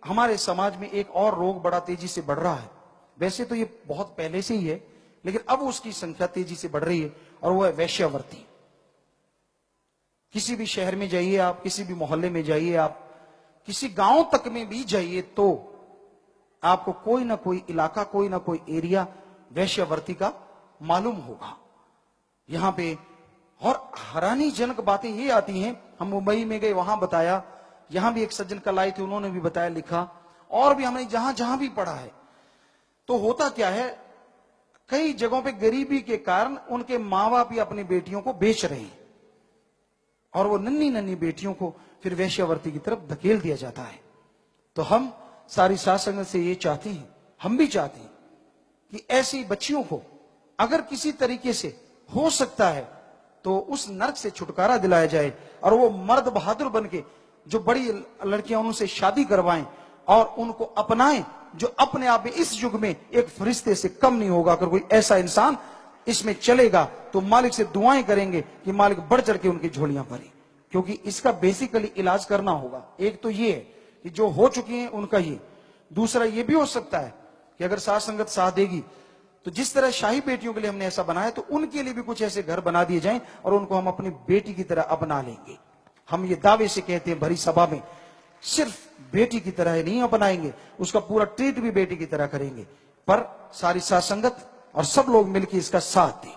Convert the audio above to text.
हमारे समाज में एक और रोग बड़ा तेजी से बढ़ रहा है। वैसे तो ये बहुत पहले से ही है, लेकिन अब उसकी संख्या तेजी से बढ़ रही है, और वो है वेश्यावृत्ति। किसी भी शहर में जाइए आप, किसी भी मोहल्ले में जाइए आप, किसी गांव तक में भी जाइए, तो आपको कोई ना कोई इलाका, कोई ना कोई एरिया वेश्यावृत्ति का मालूम होगा। यहां पे और हैरानीजनक बातें ये आती हैं। हम मुंबई में गए, वहां बताया, यहां भी एक सज्जन कल आए थे, उन्होंने भी बताया, लिखा, और भी हमने जहां जहां भी पढ़ा है। तो होता क्या है, कई जगहों पे गरीबी के कारण उनके मां बाप ही अपनी बेटियों को बेच रहे हैं, और वो नन्ही नन्ही बेटियों को फिर वेश्यावृत्ति की तरफ धकेल दिया जाता है। तो हम सारी साध संगत से ये चाहते हैं, हम भी चाहते हैं कि ऐसी बच्चियों को अगर किसी तरीके से हो सकता है तो उस नर्क से छुटकारा दिलाया जाए, और वो मर्द बहादुर बन के जो बड़ी लड़कियां उनसे शादी करवाएं और उनको अपनाएं, जो अपने आप में इस युग में एक फरिश्ते से कम नहीं होगा। अगर कोई ऐसा इंसान इसमें चलेगा तो मालिक से दुआएं करेंगे कि मालिक बढ़ चढ़ के उनकी झोलियां भरे, क्योंकि इसका बेसिकली इलाज करना होगा। एक तो ये है कि जो हो चुकी हैं उनका ये, दूसरा ये भी हो सकता है कि अगर साथ संगत साथ देगी तो जिस तरह शाही बेटियों के लिए हमने ऐसा बनाया, तो उनके लिए भी कुछ ऐसे घर बना दिए जाएं और उनको हम अपनी बेटी की तरह अपना लेंगे। हम ये दावे से कहते हैं भरी सभा में, सिर्फ बेटी की तरह नहीं अपनाएंगे, उसका पूरा ट्रीट भी बेटी की तरह करेंगे। पर सारी साथ संगत और सब लोग मिलकर इसका साथ दें।